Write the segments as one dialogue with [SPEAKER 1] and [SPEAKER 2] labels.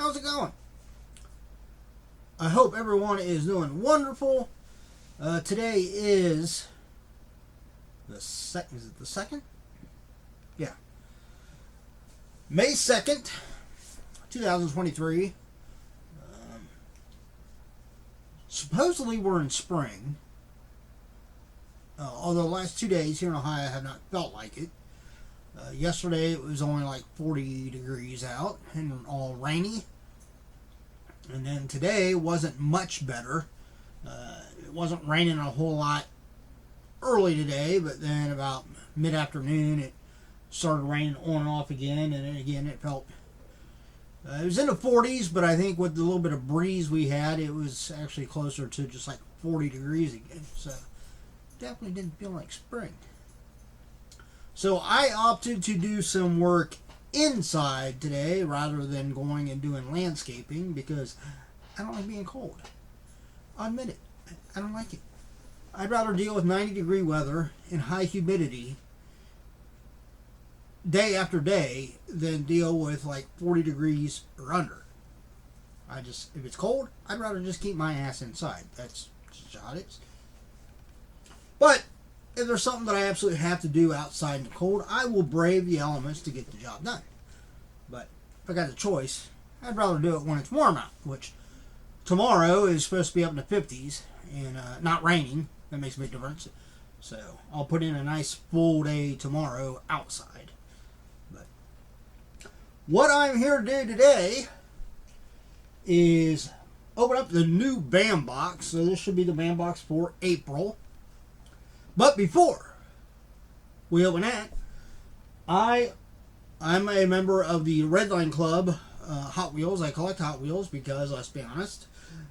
[SPEAKER 1] How's it going? I hope everyone is doing wonderful. Today is the second. Is it the second? Yeah, May 2nd, 2023. Supposedly we're in spring. Although the last 2 days here in Ohio have not felt like it. Yesterday it was only like 40 degrees out and all rainy. And then today wasn't much better. It wasn't raining a whole lot early today, but then about mid-afternoon it started raining on and off again, and then again it felt it was in the 40s, but I think with the little bit of breeze we had, it was actually closer to just like 40 degrees again. So definitely didn't feel like spring. So I opted to do some work inside today rather than going and doing landscaping because I don't like being cold. I'll admit it. I don't like it. I'd rather deal with 90-degree weather and high humidity day after day than deal with like 40 degrees or under. If it's cold, I'd rather just keep my ass inside. That's just how it is. But if there's something that I absolutely have to do outside in the cold, I will brave the elements to get the job done. But if I got the choice, I'd rather do it when it's warm out, which tomorrow is supposed to be up in the 50s and not raining. That makes a big difference. So I'll put in a nice full day tomorrow outside. But what I'm here to do today is open up the new BAM box. So this should be the BAM box for April. But before we open that, I'm a member of the Redline Club Hot Wheels. I collect Hot Wheels because, let's be honest,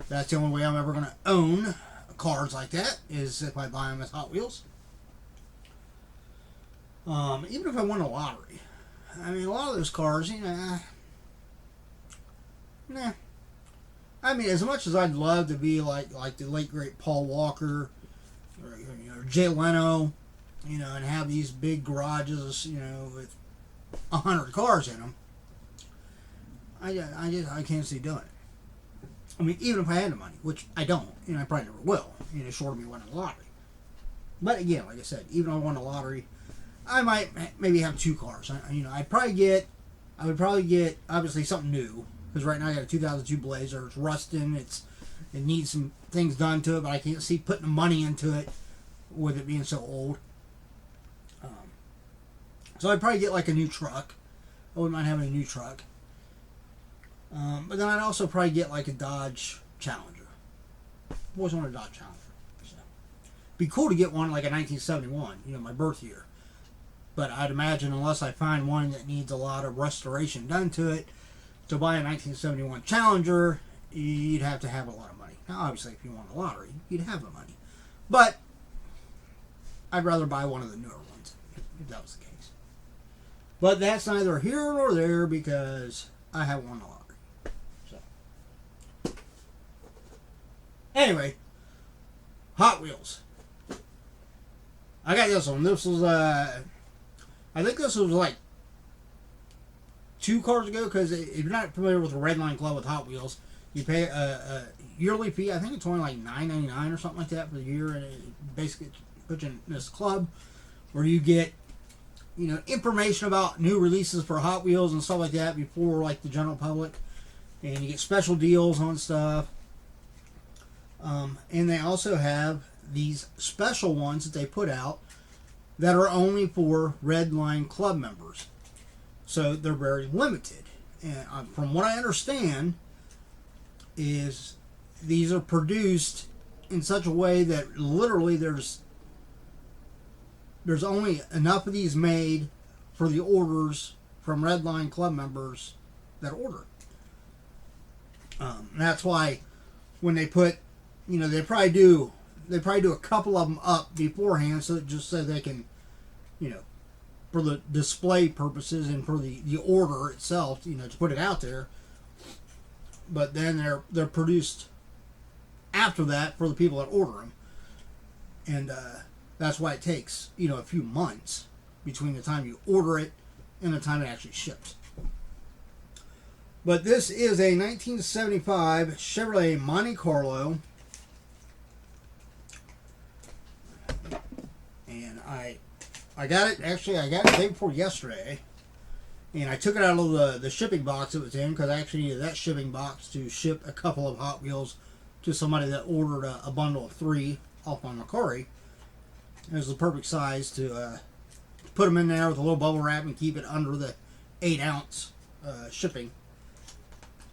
[SPEAKER 1] that's the only way I'm ever going to own cars like that is if I buy them as Hot Wheels. Even if I won a lottery. I mean, a lot of those cars, nah. I mean, as much as I'd love to be like the late great Paul Walker or Jay Leno, and have these big garages, with 100 cars in them, I can't see doing it. I mean, even if I had the money, which I don't, I probably never will, short of me winning the lottery. But again, like I said, even if I won the lottery, I might maybe have 2 cars. I would probably get obviously something new, because right now I got a 2002 Blazer. It's rusting. It needs some things done to it, but I can't see putting the money into it with it being so old. So I'd probably get like a new truck. I wouldn't mind having a new truck. But then I'd also probably get like a Dodge Challenger. I've always wanted a Dodge Challenger. So be cool to get one like a 1971, my birth year. But I'd imagine unless I find one that needs a lot of restoration done to it, to buy a 1971 Challenger, you'd have to have a lot of money. Now, obviously, if you won the lottery, you'd have the money. But I'd rather buy one of the newer ones, if that was the case. But that's neither here nor there because I haven't won the lottery. So, anyway, Hot Wheels. I got this one. This was, I think this was like 2 cars ago, because if you're not familiar with the Redline Club with Hot Wheels, you pay a yearly fee. I think it's only like $9.99 or something like that for the year, and it basically puts you in this club where you get, information about new releases for Hot Wheels and stuff like that before like the general public, and you get special deals on stuff. And they also have these special ones that they put out that are only for Redline Club members. So they're very limited. And from what I understand is these are produced in such a way that literally there's only enough of these made for the orders from Redline Club members that order. That's why when they put, they probably do a couple of them up beforehand, so they can, for the display purposes and for the order itself, to put it out there. But then they're produced after that for the people that order them, and that's why it takes a few months between the time you order it and the time it actually ships. But this is a 1975 Chevrolet Monte Carlo. And I got it, actually, I got it the day before yesterday. And I took it out of the shipping box it was in, because I actually needed that shipping box to ship a couple of Hot Wheels to somebody that ordered a bundle of 3 off on Macari. It was the perfect size to put them in there with a little bubble wrap and keep it under the 8-ounce shipping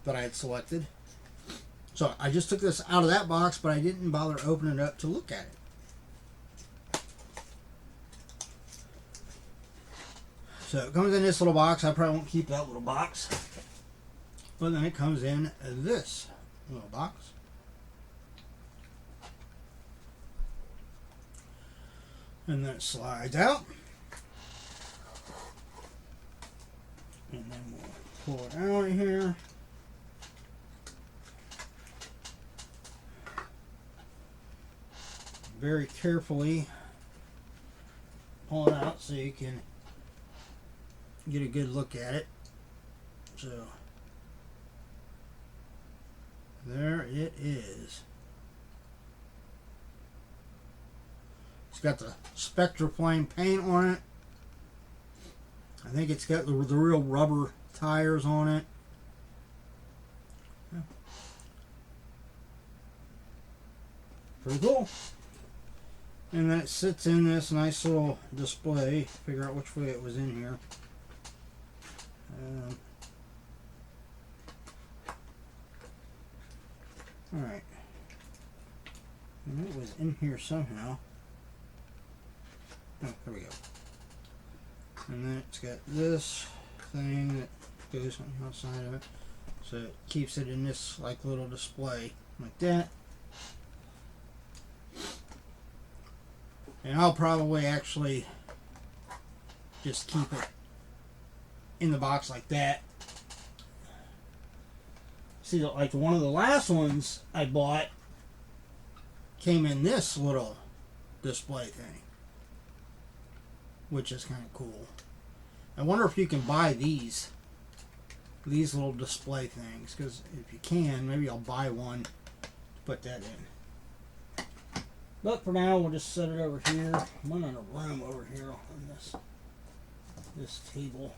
[SPEAKER 1] that I had selected. So I just took this out of that box, but I didn't bother opening it up to look at it. So it comes in this little box. I probably won't keep that little box. But then it comes in this little box. And then it slides out. And then we'll pull it out of here. Very carefully pull it out so you can get a good look at it. So there it is. It's got the Spectra Flame paint on it. I think it's got the real rubber tires on it. Yeah. Pretty cool. And then it sits in this nice little display. Figure out which way it was in here. Alright. And it was in here somehow. Oh, there we go. And then it's got this thing that goes on the outside of it. So it keeps it in this like little display like that. And I'll probably actually just keep it in the box like that. See, like one of the last ones I bought came in this little display thing, which is kind of cool. I wonder if you can buy these little display things, because if you can, maybe I'll buy one to put that in. But for now, we'll just set it over here. I'm running a room over here on this table.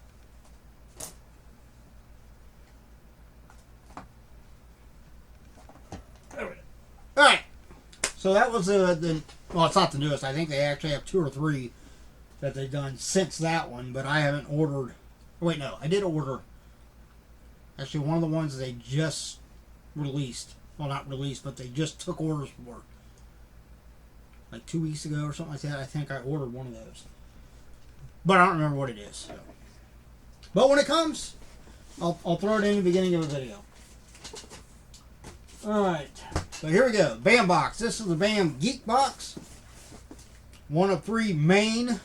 [SPEAKER 1] There we go. All right. So that was well, it's not the newest. I think they actually have 2 or 3 that they've done since that one, but I haven't ordered. Wait, no, I did order. Actually, one of the ones they just released. Well, not released, but they just took orders for. Like 2 weeks ago or something like that. I think I ordered one of those. But I don't remember what it is. So. But when it comes, I'll throw it in the beginning of a video. Alright. So here we go. BAM box. This is the BAM Geek box. One of 3 main,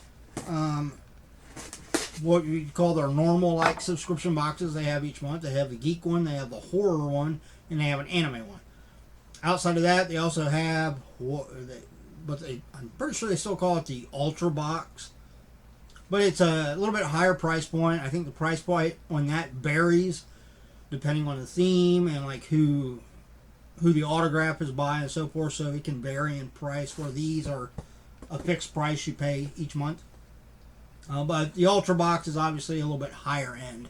[SPEAKER 1] what you call their normal like subscription boxes they have each month. They have the Geek one, they have the horror one, and they have an anime one. Outside of that, they also have I'm pretty sure they still call it the Ultra box. But it's a little bit higher price point. I think the price point on that varies depending on the theme and like who the autograph is by and so forth. So it can vary in price, where these are a fixed price you pay each month. But the Ultra box is obviously a little bit higher end.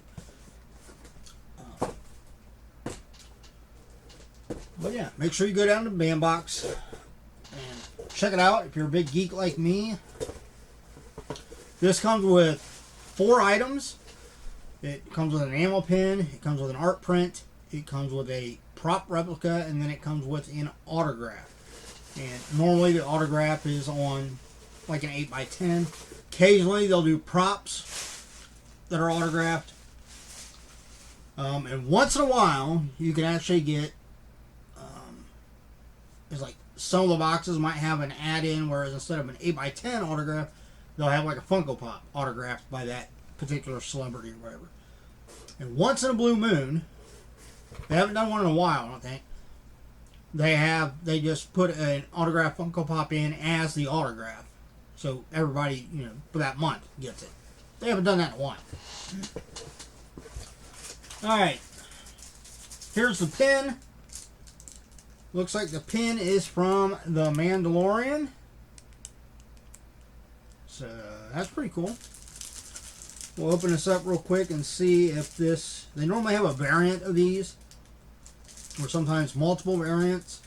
[SPEAKER 1] But yeah, make sure you go down to BAM box and check it out if you're a big geek like me. This comes with 4 items. It comes with an enamel pin, it comes with an art print, it comes with a prop replica, and then it comes with an autograph. And normally the autograph is on like an 8x10. Occasionally they'll do props that are autographed. And once in a while you can actually get it's like some of the boxes might have an add-in, whereas instead of an 8x10 autograph, they'll have like a Funko Pop autographed by that particular celebrity or whatever. And once in a blue moon, they haven't done one in a while, I don't think, they just put an autographed Funko Pop in as the autograph. So everybody, for that month gets it. They haven't done that in a while. Alright. Here's the pin. Looks like the pin is from the Mandalorian. So that's pretty cool. We'll open this up real quick and see if this... They normally have a variant of these, or sometimes multiple variants.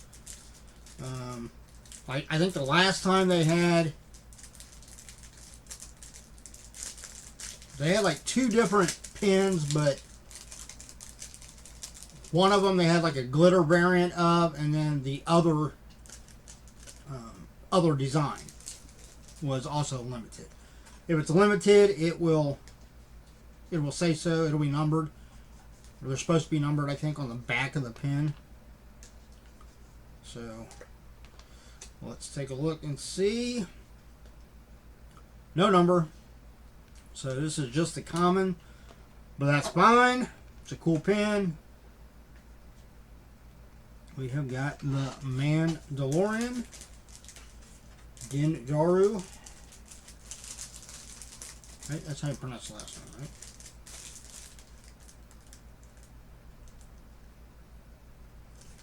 [SPEAKER 1] I think the last time they had like 2 different pins, but one of them they had like a glitter variant of, and then the other design was also limited. If it's limited, it will say so. It'll be numbered. Or they're supposed to be numbered, I think, on the back of the pin. So let's take a look and see. No number. So this is just the common, but that's fine. It's a cool pin. We have got the Mandalorian, Din Djarin. Right? That's how you pronounce the last name, right?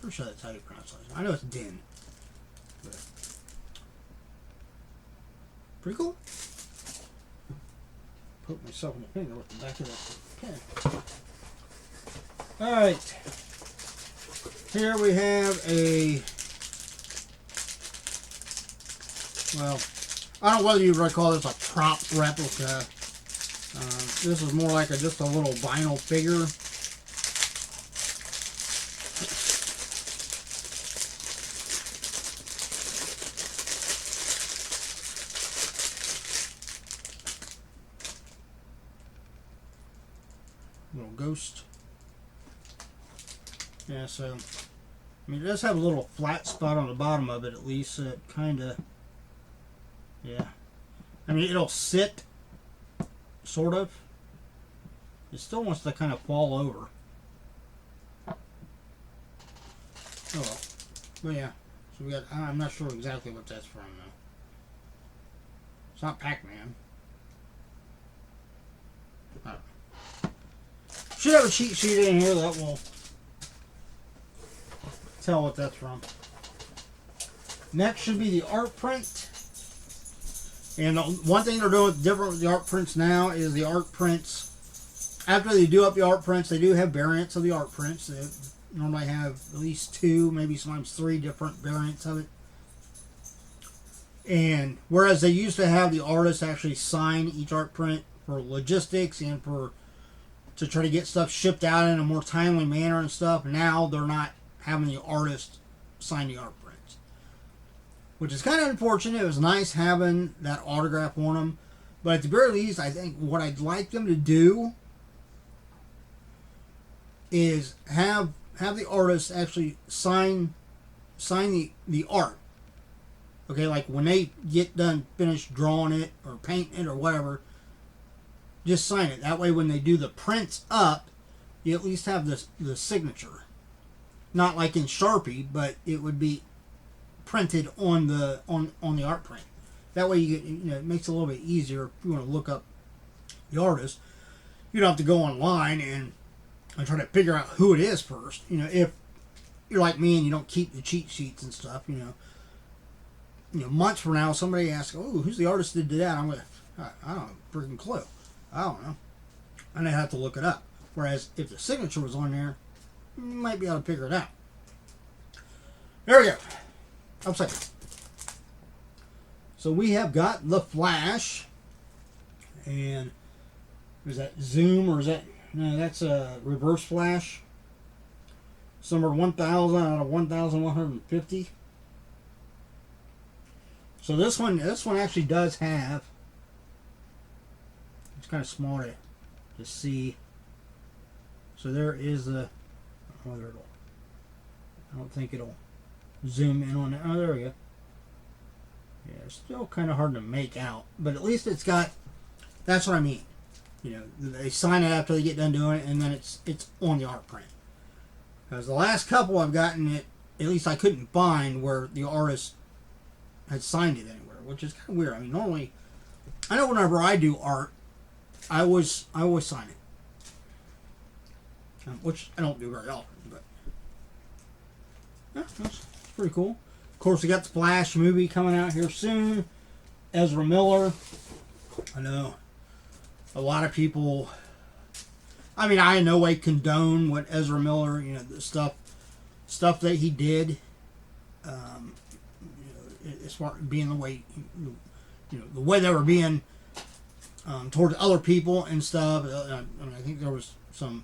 [SPEAKER 1] Pretty sure that's how you pronounce the last name. I know it's Din. But pretty cool. Poke myself in the finger with the back of that pen. Alright. Here we have a... Well, I don't know whether you would call this a prop replica. This is more like just a little vinyl figure. Little ghost. Yeah, so I mean, it does have a little flat spot on the bottom of it, at least. So it kind of, yeah. I mean, it'll sit, sort of. It still wants to kind of fall over. Oh well. But yeah. So we got, I'm not sure exactly what that's from, though. It's not Pac-Man. I don't know. Should have a cheat sheet in here that will tell what that's from. Next should be the art print. And the one thing they're doing different with the art prints now is the art prints, after they do up the art prints, they do have variants of the art prints. They normally have at least 2, maybe sometimes 3 different variants of it. And whereas they used to have the artist actually sign each art print for logistics and to try to get stuff shipped out in a more timely manner and stuff, now they're not having the artist sign the art prints, which is kind of unfortunate. It was nice having that autograph on them, but at the very least, I think what I'd like them to do is have the artist actually sign the art. Okay, like when they get done finished drawing it or painting it or whatever, just sign it. That way when they do the prints up, you at least have the signature. Not like in Sharpie, but it would be printed on the art print. That way it makes it a little bit easier if you want to look up the artist. You don't have to go online and try to figure out who it is first. If you're like me and you don't keep the cheat sheets and stuff, months from now somebody asks, "Oh, who's the artist that did that?" I'm like, I don't have a freaking clue. I don't know. And I have to look it up. Whereas if the signature was on there, you might be able to figure it out. There we go. Upside down. So we have got the Flash. And is that Zoom or is that... No, that's a Reverse Flash. It's number 1,000 out of 1,150. So this one actually does have... It's kind of small to see. So there is the... I don't think it'll zoom in on it. Oh, there we go. Yeah, it's still kind of hard to make out, but at least it's got. That's what I mean. They sign it after they get done doing it, and then it's on the art print. Because the last couple I've gotten it, at least I couldn't find where the artist had signed it anywhere, which is kind of weird. I mean, normally, I know whenever I do art, I always sign it. which I don't do very often, but yeah, that's pretty cool. Of course, we got the Flash movie coming out here soon. Ezra Miller. I know a lot of people. I mean, I in no way condone what Ezra Miller, the stuff that he did. As far as being the way, the way they were being towards other people and stuff. I think there was some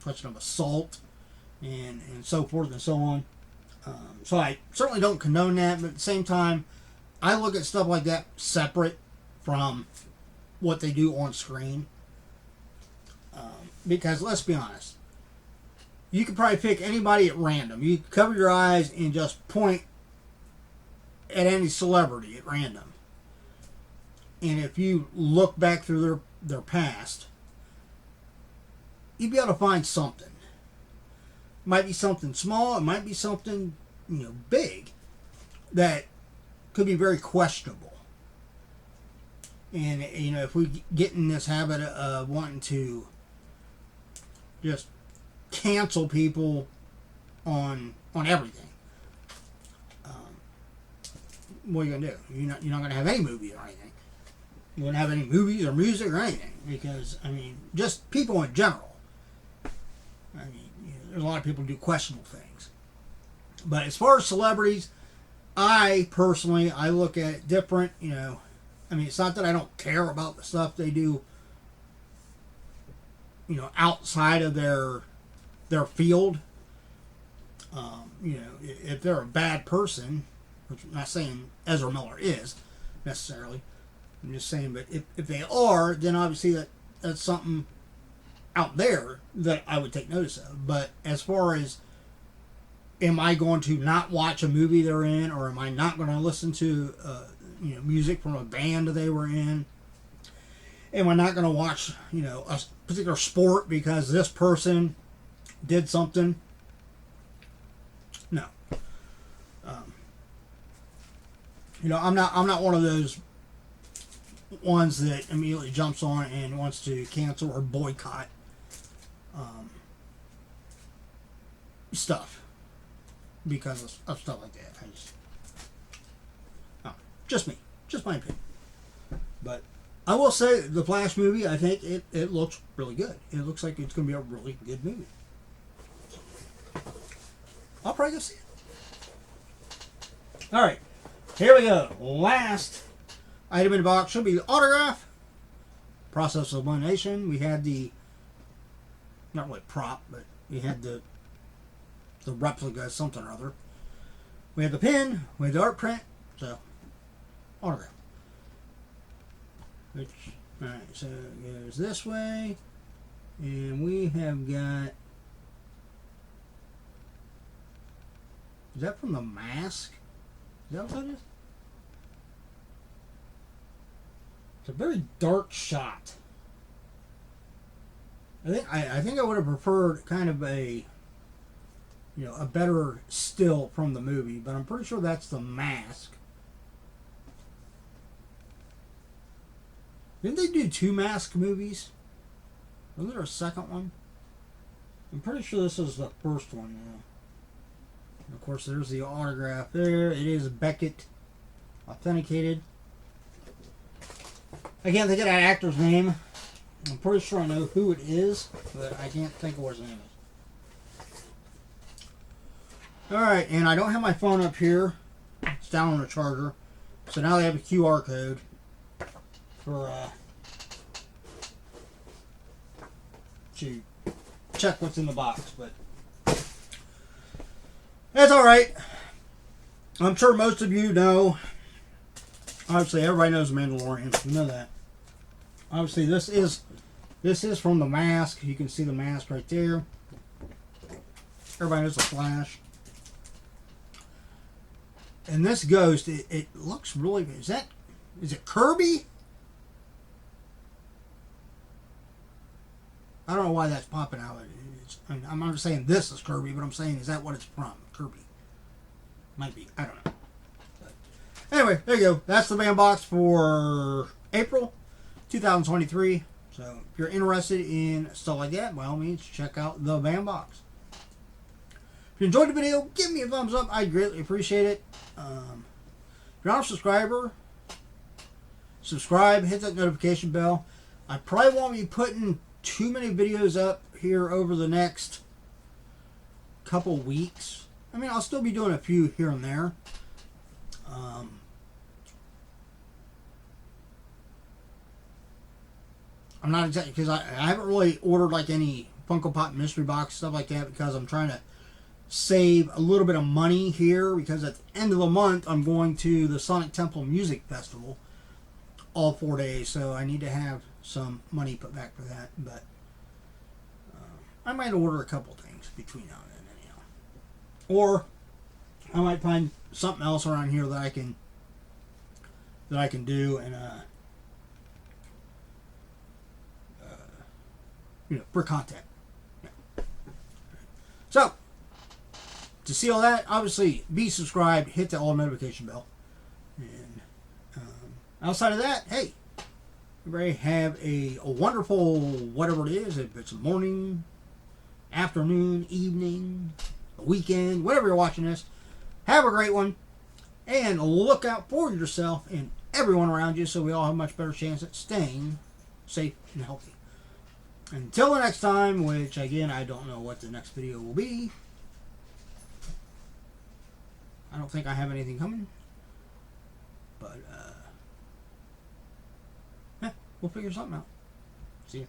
[SPEAKER 1] question of assault and so forth and so on. So I certainly don't condone that, but at the same time, I look at stuff like that separate from what they do on screen. Because let's be honest, you could probably pick anybody at random. You could cover your eyes and just point at any celebrity at random. And if you look back through their past, you'd be able to find something. It might be something small, it might be something, big that could be very questionable. And, if we get in this habit of wanting to just cancel people on everything, what are you gonna do? You're not gonna have any movie or anything. You won't have any movies or music or anything because just people in general. There's a lot of people who do questionable things. But as far as celebrities, I personally look at it different. It's not that I don't care about the stuff they do. Outside of their field. If they're a bad person, which I'm not saying Ezra Miller is necessarily. I'm just saying, but if they are, then obviously that's something out there that I would take notice of. But as far as, am I going to not watch a movie they're in, or am I not going to listen to music from a band they were in? Am I not going to watch a particular sport because this person did something? No. I'm not one of those ones that immediately jumps on and wants to cancel or boycott stuff because of stuff like that. Just me, just my opinion. But I will say the Flash movie, I think it looks really good. It looks like it's going to be a really good movie. I'll probably go see it. All right, here we go. Last item in the box should be the autograph. Process of elimination. We had the, not really prop, but we had the replica, something or other. We had the pin. We had the art print. So, autograph. Which, alright, so it goes this way. And we have got, is that from The Mask? Is that what that is? It's a very dark shot. I think I would have preferred kind of a better still from the movie, but I'm pretty sure that's The Mask. Didn't they do 2 Mask movies? Was there a second one? I'm pretty sure this is the first one now. And of course, there's the autograph there. It is Beckett authenticated. I can't think of that actor's name. I'm pretty sure I know who it is, but I can't think of what his name is. Alright, and I don't have my phone up here. It's down on the charger. So now they have a QR code for to check what's in the box, but that's alright. I'm sure most of you know. Obviously, everybody knows Mandalorian. You know that. Obviously, this is from The Mask. You can see the mask right there. Everybody knows the Flash. And this Ghost, it looks really. Is it Kirby? I don't know why that's popping out. I'm not saying this is Kirby, but I'm saying, is that what it's from? Kirby. Might be. I don't know. But anyway, there you go. That's the band box for April 2023. So if you're interested in stuff like that, by all means, check out the bandbox. If you enjoyed the video, give me a thumbs up. I greatly appreciate it. If you're not a subscriber, subscribe, hit that notification bell. I probably won't be putting too many videos up here over the next couple weeks. I mean, I'll still be doing a few here and there. I'm not exactly, because I haven't really ordered like any Funko Pop mystery box stuff like that, because I'm trying to save a little bit of money here, because at the end of the month I'm going to the Sonic Temple Music Festival all 4 days, so I need to have some money put back for that. But I might order a couple things between now and then, anyhow. Or I might find something else around here that I can do, and for content. Yeah. So to see all that, obviously be subscribed, hit the all notification bell, and outside of that, hey, everybody have a wonderful whatever it is. If it's morning, afternoon, evening, a weekend, whatever you're watching this, have a great one, and look out for yourself and everyone around you, so we all have a much better chance at staying safe and healthy. Until the next time, which again, I don't know what the next video will be. I don't think I have anything coming, but we'll figure something out. See ya.